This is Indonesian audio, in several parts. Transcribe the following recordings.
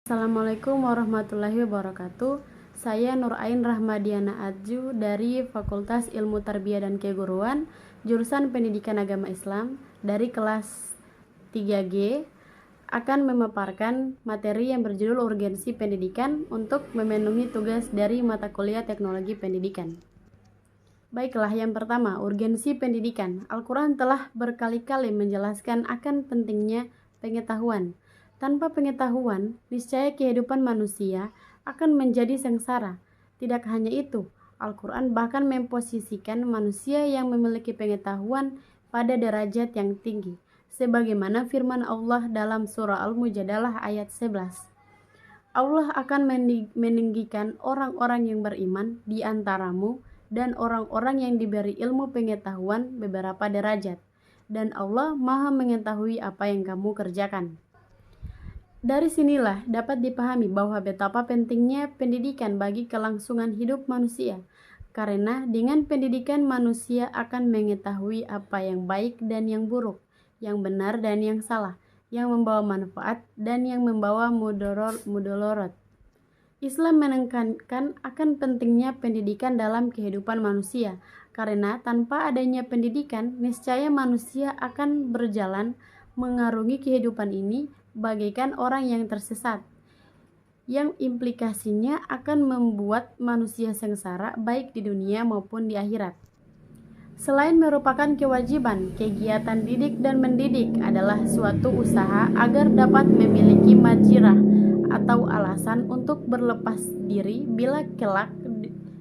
Assalamualaikum warahmatullahi wabarakatuh. Saya Nur Ain Rahmadiana Adju dari Fakultas Ilmu Tarbiyah dan Keguruan, jurusan Pendidikan Agama Islam dari kelas 3G akan memaparkan materi yang berjudul Urgensi Pendidikan untuk memenuhi tugas dari mata kuliah Teknologi Pendidikan. Baiklah, yang pertama, urgensi pendidikan. Al-Quran telah berkali-kali menjelaskan akan pentingnya pengetahuan. Tanpa pengetahuan, niscaya kehidupan manusia akan menjadi sengsara. Tidak hanya itu, Al-Quran bahkan memposisikan manusia yang memiliki pengetahuan pada derajat yang tinggi, sebagaimana firman Allah dalam surah Al-Mujadalah ayat 11. Allah akan meninggikan orang-orang yang beriman di antaramu dan orang-orang yang diberi ilmu pengetahuan beberapa derajat, dan Allah Maha mengetahui apa yang kamu kerjakan. Dari sinilah dapat dipahami bahwa betapa pentingnya pendidikan bagi kelangsungan hidup manusia, karena dengan pendidikan manusia akan mengetahui apa yang baik dan yang buruk, yang benar dan yang salah, yang membawa manfaat dan yang membawa mudorot. Islam menekankan akan pentingnya pendidikan dalam kehidupan manusia, karena tanpa adanya pendidikan, niscaya manusia akan berjalan mengarungi kehidupan ini bagaikan orang yang tersesat, yang implikasinya akan membuat manusia sengsara baik di dunia maupun di akhirat. Selain merupakan kewajiban, kegiatan didik dan mendidik adalah suatu usaha agar dapat memiliki majirah atau alasan untuk berlepas diri bila kelak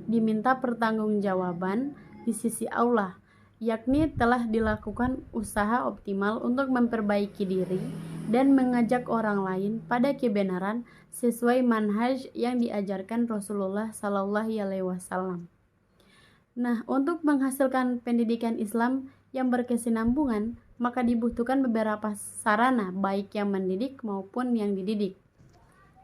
diminta pertanggungjawaban di sisi Allah, yakni telah dilakukan usaha optimal untuk memperbaiki diri dan mengajak orang lain pada kebenaran sesuai manhaj yang diajarkan Rasulullah SAW. Nah, untuk menghasilkan pendidikan Islam yang berkesinambungan, maka dibutuhkan beberapa sarana baik yang mendidik maupun yang dididik,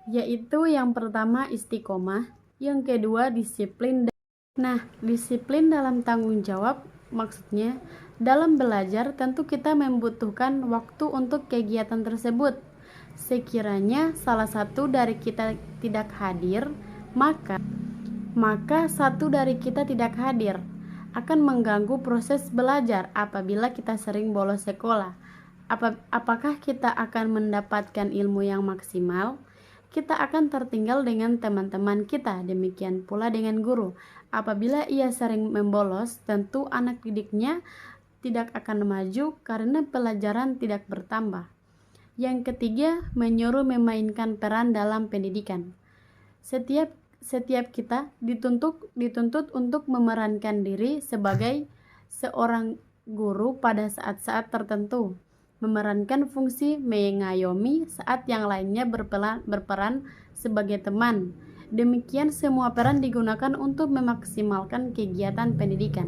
yaitu yang pertama istiqomah, yang kedua disiplin. Nah, disiplin dalam tanggung jawab maksudnya dalam belajar tentu kita membutuhkan waktu untuk kegiatan tersebut. Sekiranya salah satu dari kita tidak hadir, maka satu dari kita tidak hadir akan mengganggu proses belajar. Apabila kita sering bolos sekolah, apakah kita akan mendapatkan ilmu yang maksimal? Kita akan tertinggal dengan teman-teman kita, demikian pula dengan guru. Apabila ia sering membolos, tentu anak didiknya tidak akan maju karena pelajaran tidak bertambah. Yang ketiga, menyuruh memainkan peran dalam pendidikan. Setiap kita dituntut untuk memerankan diri sebagai seorang guru pada saat-saat tertentu, memerankan fungsi mengayomi saat yang lainnya berperan sebagai teman. Demikian semua peran digunakan untuk memaksimalkan kegiatan pendidikan.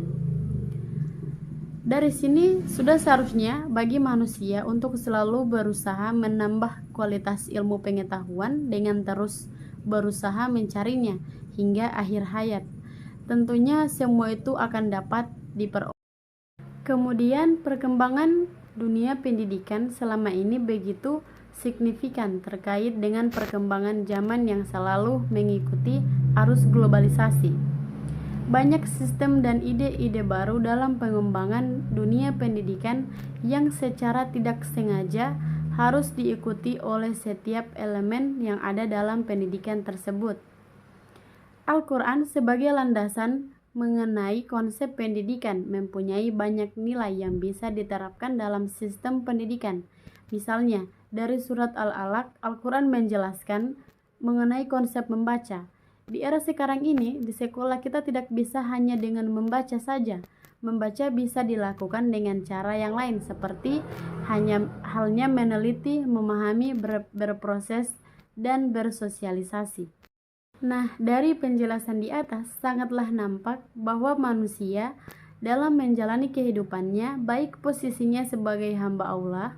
Dari sini sudah seharusnya bagi manusia untuk selalu berusaha menambah kualitas ilmu pengetahuan dengan terus berusaha mencarinya hingga akhir hayat. Tentunya semua itu akan dapat diperoleh. Kemudian perkembangan dunia pendidikan selama ini begitu signifikan terkait dengan perkembangan zaman yang selalu mengikuti arus globalisasi. Banyak sistem dan ide-ide baru dalam pengembangan dunia pendidikan yang secara tidak sengaja harus diikuti oleh setiap elemen yang ada dalam pendidikan tersebut. Al-Quran sebagai landasan mengenai konsep pendidikan mempunyai banyak nilai yang bisa diterapkan dalam sistem pendidikan. Misalnya, dari surat Al-Alaq, Al-Quran menjelaskan mengenai konsep membaca. Di era sekarang ini, di sekolah kita tidak bisa hanya dengan membaca saja. Membaca bisa dilakukan dengan cara yang lain, seperti halnya meneliti, memahami, berproses, dan bersosialisasi. Nah, dari penjelasan di atas sangatlah nampak bahwa manusia dalam menjalani kehidupannya, baik posisinya sebagai hamba Allah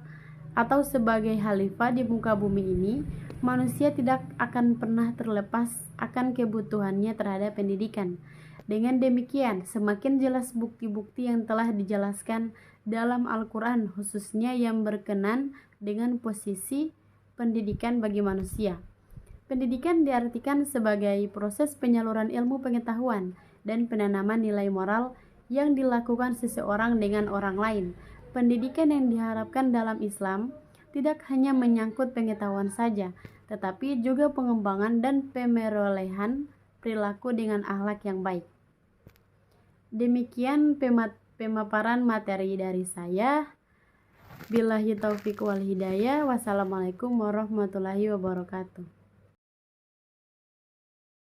atau sebagai khalifah di muka bumi ini, manusia tidak akan pernah terlepas akan kebutuhannya terhadap pendidikan. Dengan demikian, semakin jelas bukti-bukti yang telah dijelaskan dalam Al-Quran, khususnya yang berkenan dengan posisi pendidikan bagi manusia. Pendidikan diartikan sebagai proses penyaluran ilmu pengetahuan dan penanaman nilai moral yang dilakukan seseorang dengan orang lain. Pendidikan yang diharapkan dalam Islam tidak hanya menyangkut pengetahuan saja, tetapi juga pengembangan dan pemerolehan perilaku dengan akhlak yang baik. Demikian pemaparan materi dari saya. Billahi taufik wal hidayah. Wassalamualaikum warahmatullahi wabarakatuh.